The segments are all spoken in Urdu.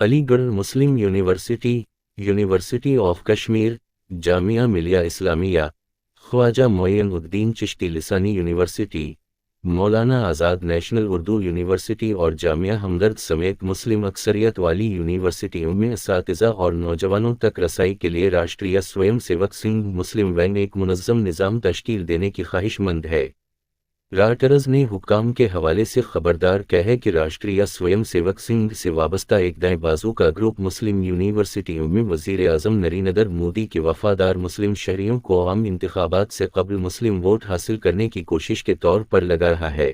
علی گڑھ مسلم university, university of Kashmir, Jamia Millia Islamia, خواجہ معین الدین چشتی لسانی university, Maulana Azad national Urdu university اور جامعہ ہمدرد سمیت مسلم اکثریت والی یونیورسٹیوں میں اساتذہ اور نوجوانوں تک رسائی کے لیے راشٹریہ سویم سیوک سنگھ مسلم ونگ ایک منظم نظام تشکیل دینے کی خواہش مند ہے۔ رائٹرز نے حکام کے حوالے سے خبردار کیا ہے کہ راشٹریہ سویم سیوک سنگھ سے وابستہ ایک دائیں بازو کا گروپ مسلم یونیورسٹیوں میں وزیر اعظم نریندر مودی کے وفادار مسلم شہریوں کو عام انتخابات سے قبل مسلم ووٹ حاصل کرنے کی کوشش کے طور پر لگا رہا ہے۔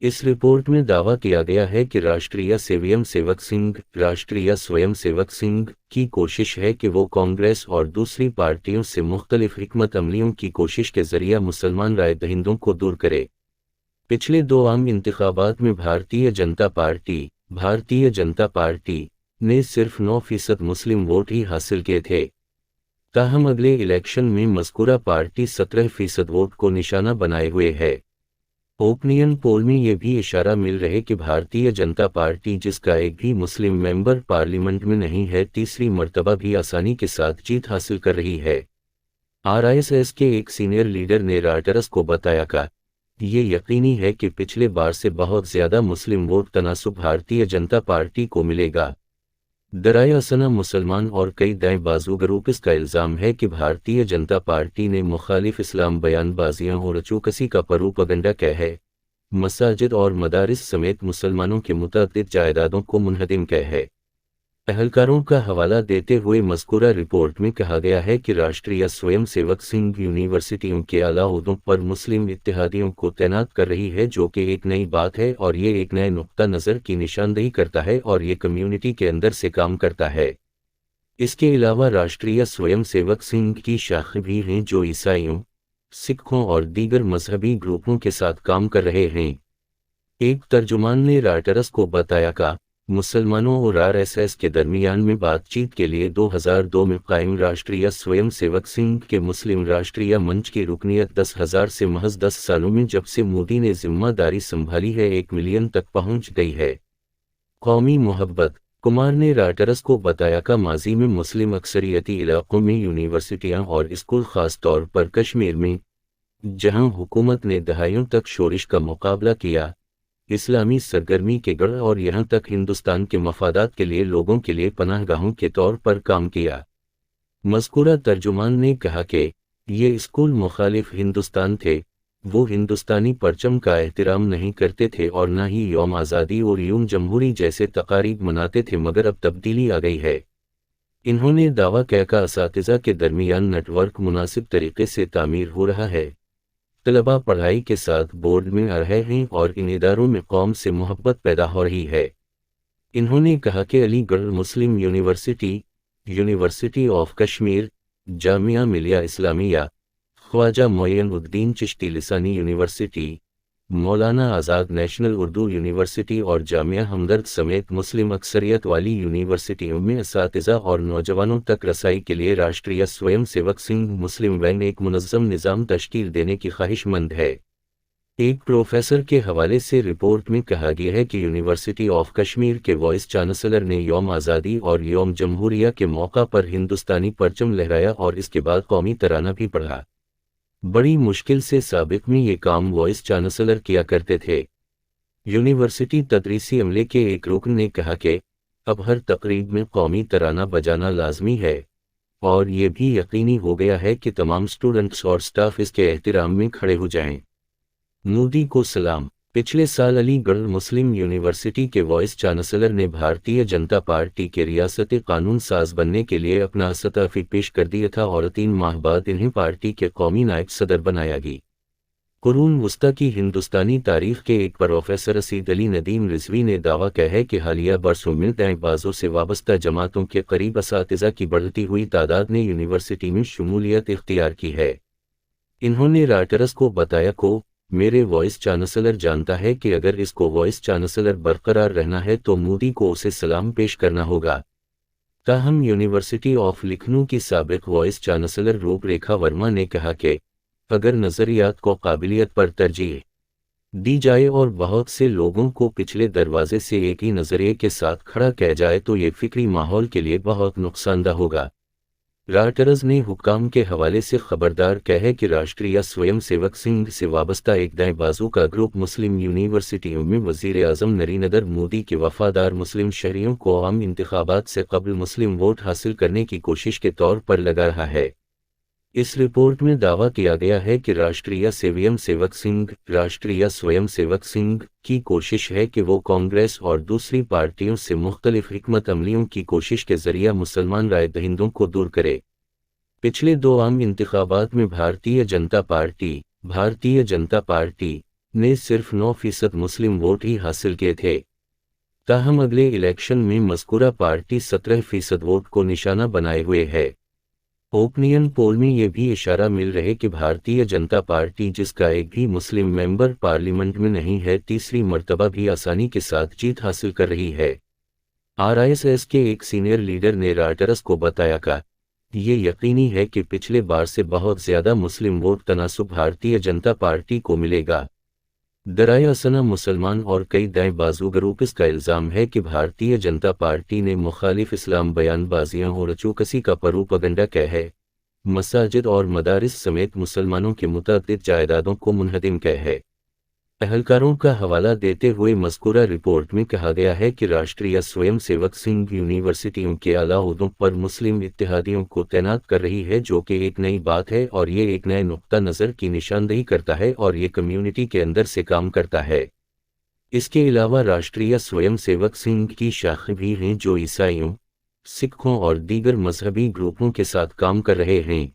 اس رپورٹ میں دعویٰ کیا گیا ہے کہ راشٹریہ سویم سیوک سنگھ کی کوشش ہے کہ وہ کانگریس اور دوسری پارٹیوں سے مختلف حکمت عملیوں کی کوشش کے ذریعہ مسلمان رائے دہندوں کو دور کرے۔ پچھلے 2 عام انتخابات میں بھارتیہ جنتا پارٹی نے صرف 9% مسلم ووٹ ہی حاصل کیے تھے، تاہم اگلے الیکشن میں مذکورہ پارٹی 17% ووٹ کو نشانہ بنائے ہوئے ہے۔ اوپینین پول میں یہ بھی اشارہ مل رہے کہ بھارتیہ جنتا پارٹی، جس کا ایک بھی مسلم ممبر پارلیمنٹ میں نہیں ہے، تیسری مرتبہ بھی آسانی کے ساتھ جیت حاصل کر رہی ہے۔ RSS کے ایک سینئر لیڈر نے رائٹرز کو بتایا کہ یہ یقینی ہے کہ پچھلے بار سے بہت زیادہ مسلم ووٹ تناسب بھارتیہ جنتا پارٹی کو ملے گا۔ درائے اثنا مسلمان اور کئی دائیں بازو گروپس کا الزام ہے کہ بھارتیہ جنتا پارٹی نے مخالف اسلام بیان بازیاں اور چوکسی کا پروپیگنڈا کیا ہے، مساجد اور مدارس سمیت مسلمانوں کے متعدد جائیدادوں کو منہدم کیا ہے۔ اہلکاروں کا حوالہ دیتے ہوئے مذکورہ رپورٹ میں کہا گیا ہے کہ راشٹریہ سویم سیوک سنگھ یونیورسٹیوں کے اعلیٰ عہدوں پر مسلم اتحادیوں کو تعینات کر رہی ہے، جو کہ ایک نئی بات ہے اور یہ ایک نئے نقطہ نظر کی نشاندہی کرتا ہے اور یہ کمیونٹی کے اندر سے کام کرتا ہے۔ اس کے علاوہ راشٹریہ سویم سیوک سنگھ کی شاخیں بھی ہیں جو عیسائیوں، سکھوں اور دیگر مذہبی گروپوں کے ساتھ کام کر رہے ہیں۔ ایک ترجمان نے رائٹرز کو بتایا کہ مسلمانوں اور RSS کے درمیان میں بات چیت کے لیے 2002 میں قائم راشٹریہ سویم سیوک سنگھ کے مسلم راشٹریہ منچ کی رکنیت 10,000 سے محض 10 سالوں میں جب سے مودی نے ذمہ داری سنبھالی ہے 1 ملین تک پہنچ گئی ہے۔ قومی محبت کمار نے رائٹرز کو بتایا کہ ماضی میں مسلم اکثریتی علاقوں میں یونیورسٹیاں اور اسکول، خاص طور پر کشمیر میں، جہاں حکومت نے دہائیوں تک شورش کا مقابلہ کیا، اسلامی سرگرمی کے گڑھ اور یہاں تک ہندوستان کے مفادات کے لیے لوگوں کے لیے پناہ گاہوں کے طور پر کام کیا۔ مذکورہ ترجمان نے کہا کہ یہ اسکول مخالف ہندوستان تھے، وہ ہندوستانی پرچم کا احترام نہیں کرتے تھے اور نہ ہی یوم آزادی اور یوم جمہوری جیسے تقاریب مناتے تھے، مگر اب تبدیلی آ گئی ہے۔ انہوں نے دعویٰ کیا کہ اساتذہ کے درمیان نیٹ ورک مناسب طریقے سے تعمیر ہو رہا ہے، طلباء پڑھائی کے ساتھ بورڈ میں آ رہے ہیں اور ان اداروں میں قوم سے محبت پیدا ہو رہی ہے۔ انہوں نے کہا کہ علی گڑھ مسلم university, university of Kashmir, Jamia Millia Islamia, خواجہ معین الدین چشتی لسانی university, Maulana Azad national Urdu university اور جامعہ ہمدرد سمیت مسلم اکثریت والی یونیورسٹیوں میں اساتذہ اور نوجوانوں تک رسائی کے لیے راشٹریہ سویم سیوک سنگھ مسلم ونگ ایک منظم نظام تشکیل دینے کی خواہش مند ہے۔ ایک پروفیسر کے حوالے سے رپورٹ میں کہا گیا ہے کہ یونیورسٹی آف کشمیر کے وائس چانسلر نے یوم آزادی اور یوم جمہوریہ کے موقع پر ہندوستانی پرچم لہرایا اور اس کے بعد قومی ترانہ بھی پڑھا۔ بڑی مشکل سے سابق میں یہ کام وائس چانسلر کیا کرتے تھے۔ یونیورسٹی تدریسی عملے کے ایک رکن نے کہا کہ اب ہر تقریب میں قومی ترانہ بجانا لازمی ہے اور یہ بھی یقینی ہو گیا ہے کہ تمام سٹوڈنٹس اور سٹاف اس کے احترام میں کھڑے ہو جائیں۔ مودی کو سلام۔ پچھلے سال علی گڑھ مسلم یونیورسٹی کے وائس چانسلر نے بھارتیہ جنتا پارٹی کے ریاستی قانون ساز بننے کے لیے اپنا استعفی پیش کر دیا تھا اور 3 ماہ بعد انہیں پارٹی کے قومی نائب صدر بنایا گیا۔ قرون وسطی کی ہندوستانی تاریخ کے ایک پروفیسر اسید علی ندیم رضوی نے دعویٰ کیا ہے کہ حالیہ برسوں میں دائیں بازوں سے وابستہ جماعتوں کے قریب اساتذہ کی بڑھتی ہوئی تعداد نے یونیورسٹی میں شمولیت اختیار کی ہے۔ انہوں نے رائٹرز کو بتایا کہ میرے وائس چانسلر جانتا ہے کہ اگر اس کو وائس چانسلر برقرار رہنا ہے تو مودی کو اسے سلام پیش کرنا ہوگا۔ تاہم یونیورسٹی آف لکھنؤ کی سابق وائس چانسلر روپ ریکھا ورما نے کہا کہ اگر نظریات کو قابلیت پر ترجیح دی جائے اور بہت سے لوگوں کو پچھلے دروازے سے ایک ہی نظریے کے ساتھ کھڑا کیا جائے تو یہ فکری ماحول کے لیے بہت نقصان دہ ہوگا۔ رائٹرز نے حکام کے حوالے سے خبردار کیا ہے کہ راشٹریہ سویم سیوک سنگھ سے وابستہ ایک دائیں بازو کا گروپ مسلم یونیورسٹیوں میں وزیر اعظم نریندر مودی کے وفادار مسلم شہریوں کو عام انتخابات سے قبل مسلم ووٹ حاصل کرنے کی کوشش کے طور پر لگا رہا ہے۔ اس رپورٹ میں دعویٰ کیا گیا ہے کہ راشٹریہ سویم سیوک سنگھ کی کوشش ہے کہ وہ کانگریس اور دوسری پارٹیوں سے مختلف حکمت عملیوں کی کوشش کے ذریعہ مسلمان رائے دہندوں کو دور کرے۔ پچھلے 2 عام انتخابات میں بھارتیہ جنتا پارٹی نے صرف 9% مسلم ووٹ ہی حاصل کیے تھے، تاہم اگلے الیکشن میں مذکورہ پارٹی 17% ووٹ کو نشانہ بنائے ہوئے ہے۔ اوپینین پول میں یہ بھی اشارہ مل رہے کہ بھارتیہ جنتا پارٹی، جس کا ایک بھی مسلم ممبر پارلیمنٹ میں نہیں ہے، تیسری مرتبہ بھی آسانی کے ساتھ جیت حاصل کر رہی ہے۔ RSS کے ایک سینئر لیڈر نے رائٹرز کو بتایا کہ یہ یقینی ہے کہ پچھلے بار سے بہت زیادہ مسلم ووٹ تناسب بھارتیہ جنتا پارٹی کو ملے گا۔ درائے اثنا مسلمان اور کئی دائیں بازو گروپس کا الزام ہے کہ بھارتیہ جنتا پارٹی نے مخالف اسلام بیان بازیاں اور اچوکسی کا پروپیگنڈا کیا ہے، مساجد اور مدارس سمیت مسلمانوں کے متعدد جائیدادوں کو منہدم کیا ہے۔ اہلکاروں کا حوالہ دیتے ہوئے مذکورہ رپورٹ میں کہا گیا ہے کہ راشٹریہ سویم سیوک سنگھ یونیورسٹیوں کے اعلیٰ عہدوں پر مسلم اتحادیوں کو تعینات کر رہی ہے، جو کہ ایک نئی بات ہے اور یہ ایک نئے نقطہ نظر کی نشاندہی کرتا ہے اور یہ کمیونٹی کے اندر سے کام کرتا ہے۔ اس کے علاوہ راشٹریہ سویم سیوک سنگھ کی شاخیں بھی ہیں جو عیسائیوں، سکھوں اور دیگر مذہبی گروپوں کے ساتھ کام کر رہے ہیں۔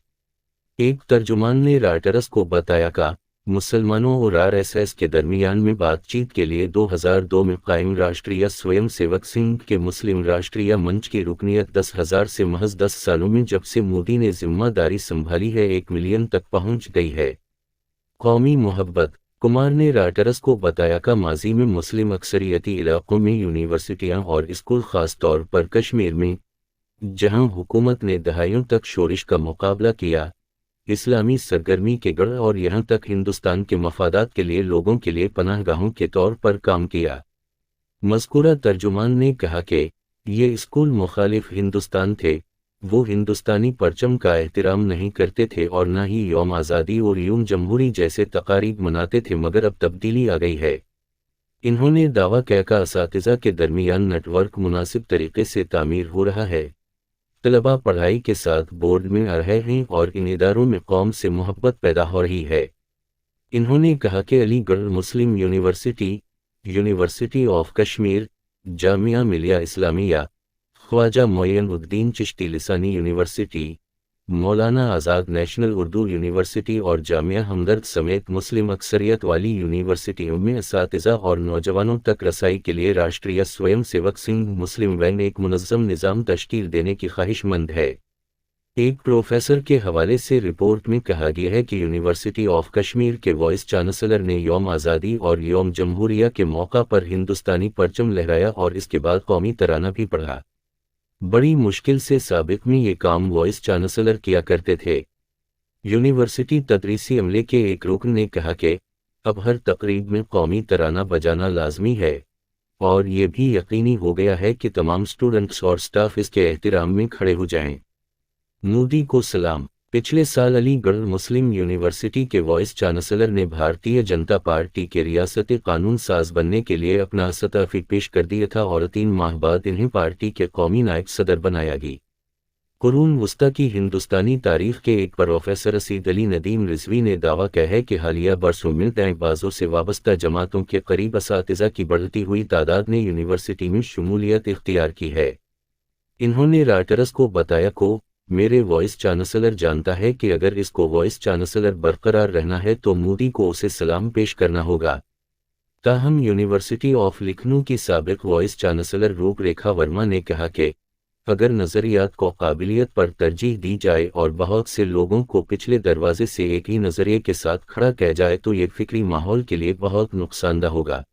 ایک ترجمان نے رائٹرز کو بتایا کہ مسلمانوں اور RSS کے درمیان میں بات چیت کے لیے 2002 میں قائم راشٹریہ سویم سیوک سنگھ کے مسلم راشٹریہ منچ کی رکنیت 10,000 سے محض 10 سالوں میں جب سے مودی نے ذمہ داری سنبھالی ہے 1 ملین تک پہنچ گئی ہے۔ قومی محبت کمار نے رائٹرز کو بتایا کہ ماضی میں مسلم اکثریتی علاقوں میں یونیورسٹیاں اور اسکول، خاص طور پر کشمیر میں، جہاں حکومت نے دہائیوں تک شورش کا مقابلہ کیا، اسلامی سرگرمی کے گڑھ اور یہاں تک ہندوستان کے مفادات کے لیے لوگوں کے لیے پناہ گاہوں کے طور پر کام کیا۔ مذکورہ ترجمان نے کہا کہ یہ اسکول مخالف ہندوستان تھے، وہ ہندوستانی پرچم کا احترام نہیں کرتے تھے اور نہ ہی یوم آزادی اور یوم جمہوری جیسے تقاریب مناتے تھے، مگر اب تبدیلی آ گئی ہے۔ انہوں نے دعویٰ کیا کہ اساتذہ کے درمیان نیٹ ورک مناسب طریقے سے تعمیر ہو رہا ہے، طلباء پڑھائی کے ساتھ بورڈ میں آ رہے ہیں اور ان اداروں میں قوم سے محبت پیدا ہو رہی ہے۔ انہوں نے کہا کہ علی گڑھ مسلم یونیورسٹی آف کشمیر، جامعہ ملیہ اسلامیہ، خواجہ معین الدین چشتی لسانی university, Maulana Azad national Urdu university اور جامعہ ہمدرد سمیت مسلم اکثریت والی یونیورسٹیوں میں اساتذہ اور نوجوانوں تک رسائی کے لیے راشٹریہ سویم سیوک سنگھ مسلم وینگ ایک منظم نظام تشکیل دینے کی خواہش مند ہے۔ ایک پروفیسر کے حوالے سے رپورٹ میں کہا گیا ہے کہ یونیورسٹی آف کشمیر کے وائس چانسلر نے یوم آزادی اور یوم جمہوریہ کے موقع پر ہندوستانی پرچم لہرایا اور اس کے بعد قومی ترانہ بھی پڑھا۔ بڑی مشکل سے سابق میں یہ کام وائس چانسلر کیا کرتے تھے۔ یونیورسٹی تدریسی عملے کے ایک رکن نے کہا کہ اب ہر تقریب میں قومی ترانہ بجانا لازمی ہے اور یہ بھی یقینی ہو گیا ہے کہ تمام اسٹوڈنٹس اور سٹاف اس کے احترام میں کھڑے ہو جائیں۔ مودی کو سلام۔ پچھلے سال علی گڑھ مسلم یونیورسٹی کے وائس چانسلر نے بھارتیہ جنتا پارٹی کے ریاستی قانون ساز بننے کے لیے اپنا استعفی پیش کر دیا تھا اور 3 ماہ بعد انہیں پارٹی کے قومی نائب صدر بنایا گیا۔ قرون وسطی کی ہندوستانی تاریخ کے ایک پروفیسر اسید علی ندیم رضوی نے دعویٰ کیا ہے کہ حالیہ برسوں میں دائیں بازوں سے وابستہ جماعتوں کے قریب اساتذہ کی بڑھتی ہوئی تعداد نے یونیورسٹی میں شمولیت اختیار کی ہے۔ انہوں نے رائٹرز کو بتایا کہ میرے وائس چانسلر جانتا ہے کہ اگر اس کو وائس چانسلر برقرار رہنا ہے تو مودی کو اسے سلام پیش کرنا ہوگا۔ تاہم یونیورسٹی آف لکھنؤ کی سابق وائس چانسلر روپ ریکھا ورما نے کہا کہ اگر نظریات کو قابلیت پر ترجیح دی جائے اور بہت سے لوگوں کو پچھلے دروازے سے ایک ہی نظریے کے ساتھ کھڑا کیا جائے تو یہ فکری ماحول کے لیے بہت نقصان دہ ہوگا۔